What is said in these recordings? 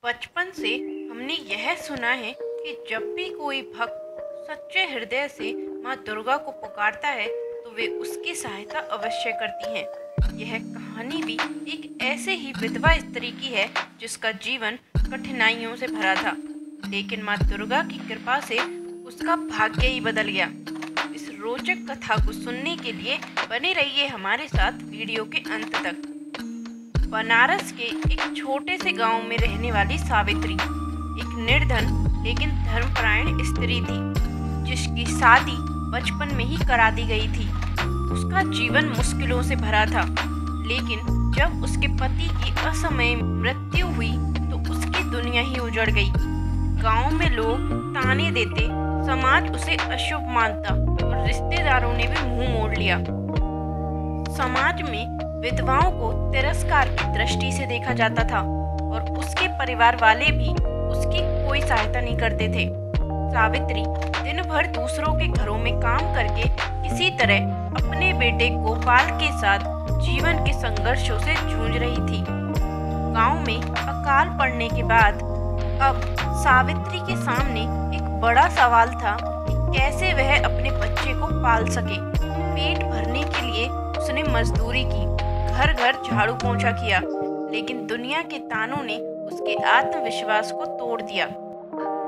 बचपन से हमने यह सुना है कि जब भी कोई भक्त सच्चे हृदय से माँ दुर्गा को पुकारता है तो वे उसकी सहायता अवश्य करती हैं। यह कहानी भी एक ऐसे ही विधवा स्त्री की है जिसका जीवन कठिनाइयों से भरा था, लेकिन माँ दुर्गा की कृपा से उसका भाग्य ही बदल गया। इस रोचक कथा को सुनने के लिए बने रहिए हमारे साथ वीडियो के अंत तक। बनारस के एक छोटे से गांव में रहने वाली सावित्री एक निर्धन लेकिन धर्मपरायण स्त्री थी, जिसकी शादी बचपन में ही करा दी गई थी। उसका जीवन मुश्किलों से भरा था, लेकिन जब उसके पति की असमय मृत्यु हुई तो उसकी दुनिया ही उजड़ गई। गांव में लोग ताने देते, समाज उसे अशुभ मानता और रिश्तेदारों ने भी मुंह मोड़ लिया। समाज में विधवाओं को तिरस्कार की दृष्टि से देखा जाता था और उसके परिवार वाले भी उसकी कोई सहायता नहीं करते थे। सावित्री दिन भर दूसरों के घरों में काम करके किसी तरह अपने बेटे गोपाल के साथ जीवन के संघर्षों से जूझ रही थी। गांव में अकाल पड़ने के बाद अब सावित्री के सामने एक बड़ा सवाल था कि कैसे वह अपने बच्चे को पाल सके। पेट भरने के लिए उसने मजदूरी की, घर घर झाड़ू पोंछा किया, लेकिन दुनिया के तानों ने उसके आत्मविश्वास को तोड़ दिया।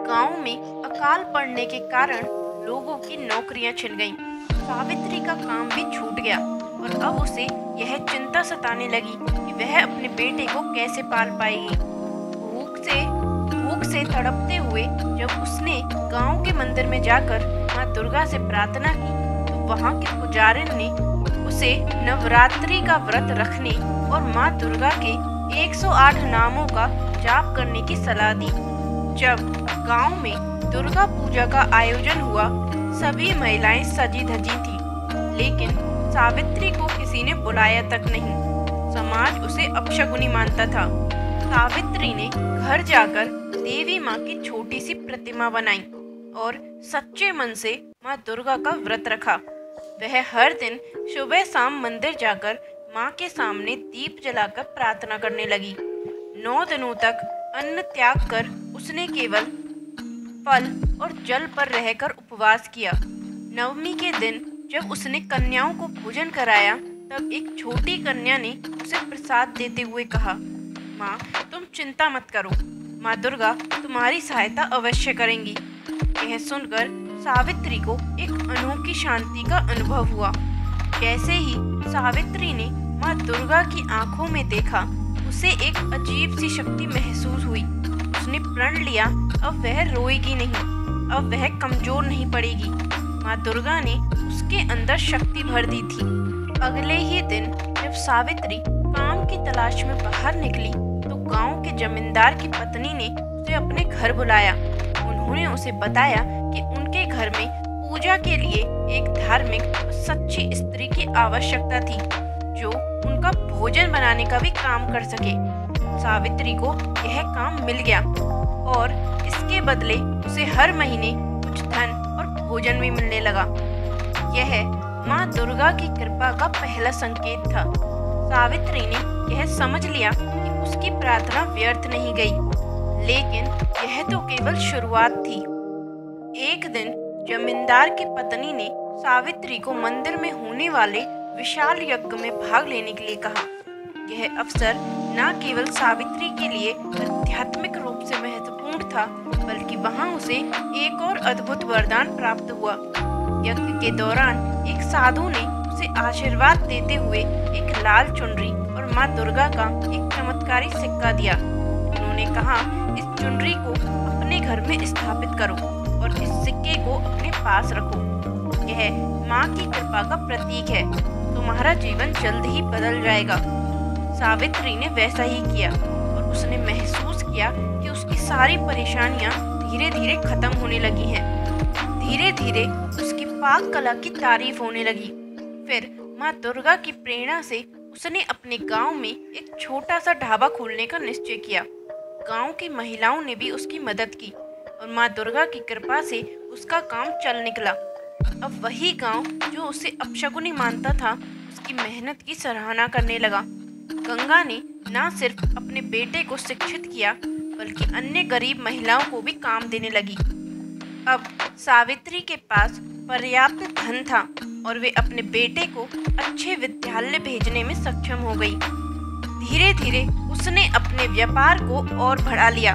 गांव में अकाल पड़ने के कारण लोगों की नौकरियां छिन गईं। सावित्री का काम भी छूट गया और अब उसे यह चिंता सताने लगी कि वह अपने बेटे को कैसे पाल पाएगी। भूख से तड़पते हुए जब उसने गांव के मंदिर में जाकर माँ दुर्गा से प्रार्थना की तो वहां के पुजारिन ने उसे नवरात्रि का व्रत रखने और माँ दुर्गा के 108 नामों का जाप करने की सलाह दी। जब गांव में दुर्गा पूजा का आयोजन हुआ, सभी महिलाएं सजी धजी थी, लेकिन सावित्री को किसी ने बुलाया तक नहीं। समाज उसे अपशकुनी मानता था। सावित्री ने घर जाकर देवी माँ की छोटी सी प्रतिमा बनाई और सच्चे मन से माँ दुर्गा का व्रत रखा। वह हर दिन सुबह शाम मंदिर जाकर माँ के सामने दीप जलाकर प्रार्थना करने लगी। 9 दिनों तक अन्न त्याग कर उसने केवल फल और जल पर रहकर उपवास किया। नवमी के दिन जब उसने कन्याओं को भोजन कराया तब एक छोटी कन्या ने उसे प्रसाद देते हुए कहा, माँ तुम चिंता मत करो, माँ दुर्गा तुम्हारी सहायता अवश्य करेंगी। यह सुनकर सावित्री को एक अनोखी शांति का अनुभव हुआ। जैसे ही सावित्री ने माँ दुर्गा की आंखों में देखा, उसे एक अजीब सी शक्ति महसूस हुई। उसने प्रण लिया अब वह रोएगी नहीं, अब वह कमजोर नहीं पड़ेगी। माँ दुर्गा ने उसके अंदर शक्ति भर दी थी। अगले ही दिन जब सावित्री काम की तलाश में बाहर निकली तो गांव के जमींदार की पत्नी ने उसे अपने घर बुलाया। उन्होंने उसे बताया कि उनके घर में पूजा के लिए एक धार्मिक और सच्ची स्त्री की आवश्यकता थी, जो उनका भोजन बनाने का भी काम कर सके। सावित्री को यह काम मिल गया और इसके बदले उसे हर महीने कुछ धन और भोजन भी मिलने लगा। यह माँ दुर्गा की कृपा का पहला संकेत था। सावित्री ने यह समझ लिया कि उसकी प्रार्थना व्यर्थ नहीं गई, लेकिन यह तो केवल शुरुआत थी। एक दिन जमींदार की पत्नी ने सावित्री को मंदिर में होने वाले विशाल यज्ञ में भाग लेने के लिए कहा। यह अवसर न केवल सावित्री के लिए आध्यात्मिक रूप से महत्वपूर्ण था, बल्कि वहां उसे एक और अद्भुत वरदान प्राप्त हुआ। यज्ञ के दौरान एक साधु ने उसे आशीर्वाद देते हुए एक लाल चुनरी और माँ दुर्गा का एक चमत्कारी सिक्का दिया। उन्होंने कहा, इस चुनरी को अपने घर में स्थापित करो और इस सिक्के को अपने पास रखो। यह माँ की कृपा का प्रतीक है। तुम्हारा जीवन जल्द ही बदल जाएगा। सावित्री ने वैसा ही किया और उसने महसूस किया कि उसकी सारी परेशानियां धीरे धीरे खत्म होने लगी हैं। धीरे धीरे उसकी पाक कला की तारीफ होने लगी। फिर माँ दुर्गा की प्रेरणा से उसने अपने गांव में एक छोटा सा ढाबा खोलने का निश्चय किया। गांव की महिलाओं ने भी उसकी मदद की और माँ दुर्गा की कृपा से उसका काम चल निकला। अब वही गांव जो उसे अपशकुनी मानता था, उसकी मेहनत की सराहना करने लगा। गंगा ने न सिर्फ अपने बेटे को शिक्षित किया बल्कि अन्य गरीब महिलाओं को भी काम देने लगी। अब सावित्री के पास पर्याप्त धन था और वे अपने बेटे को अच्छे विद्यालय भेजने में सक्षम हो गई। धीरे धीरे उसने अपने व्यापार को और बढ़ा लिया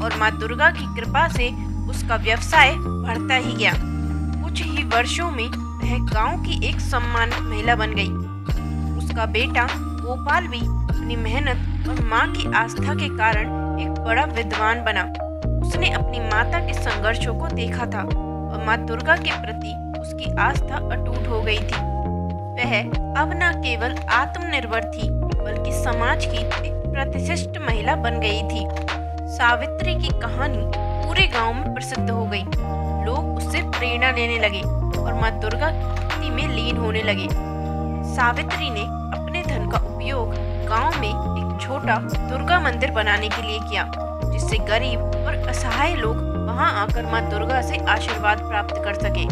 और माँ दुर्गा की कृपा से उसका व्यवसाय बढ़ता ही गया। कुछ ही वर्षों में वह गांव की एक सम्मानित महिला बन गई। उसका बेटा गोपाल भी अपनी मेहनत और माँ की आस्था के कारण एक बड़ा विद्वान बना। उसने अपनी माता के संघर्षों को देखा था और माँ दुर्गा के प्रति उसकी आस्था अटूट हो गई थी। वह अब न केवल आत्मनिर्भर थी बल्कि समाज की एक प्रतिष्ठित महिला बन गई थी। सावित्री की कहानी पूरे गांव में प्रसिद्ध हो गई। लोग उससे प्रेरणा लेने लगे और माँ दुर्गा की भक्ति में लीन होने लगे। सावित्री ने अपने धन का उपयोग गांव में एक छोटा दुर्गा मंदिर बनाने के लिए किया, जिससे गरीब और असहाय लोग वहां आकर माँ दुर्गा से आशीर्वाद प्राप्त कर सके।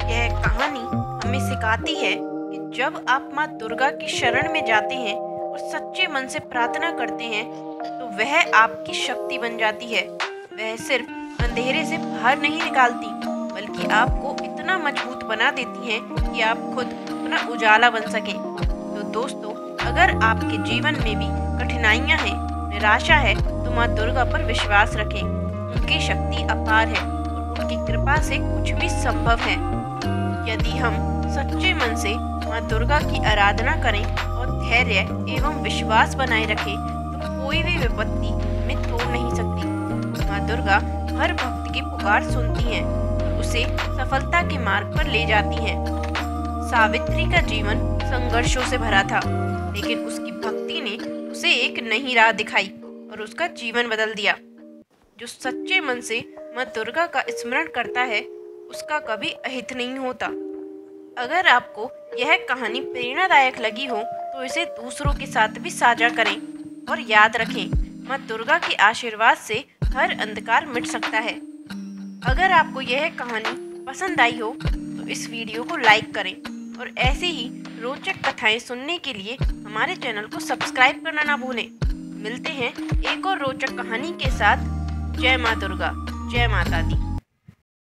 यह कहानी हमें सिखाती है कि जब आप माँ दुर्गा की शरण में जाते हैं और सच्चे मन से प्रार्थना करते हैं तो वह आपकी शक्ति बन जाती है। वह सिर्फ अंधेरे से बाहर नहीं निकालती बल्कि आपको इतना मजबूत बना देती है कि आप खुद अपना उजाला बन सके। तो दोस्तों, अगर आपके जीवन में भी कठिनाइयाँ हैं, निराशा है, तो माँ दुर्गा पर विश्वास रखें। उनकी शक्ति अपार है और उनकी कृपा से कुछ भी संभव है। यदि हम सच्चे मन से माँ दुर्गा की आराधना करें और धैर्य एवं विश्वास बनाए रखें तो कोई भी विपत्ति हमें तोड़ नहीं सकती। माँ दुर्गा हर भक्त की पुकार सुनती हैं और उसे सफलता के मार्ग पर ले जाती हैं। सावित्री का जीवन संघर्षों से भरा था, लेकिन उसकी भक्ति ने उसे एक नई राह दिखाई और उसका जीवन बदल दिया। जो सच्चे मन से माँ दुर्गा का स्मरण करता है उसका कभी अहित नहीं होता। अगर आपको यह कहानी प्रेरणादायक लगी हो तो इसे दूसरों के साथ भी साझा करें और याद रखें, माँ दुर्गा के आशीर्वाद से हर अंधकार मिट सकता है। अगर आपको यह कहानी पसंद आई हो तो इस वीडियो को लाइक करें और ऐसे ही रोचक कथाएं सुनने के लिए हमारे चैनल को सब्सक्राइब करना ना भूलें। मिलते हैं एक और रोचक कहानी के साथ। जय माँ दुर्गा, जय माता दी।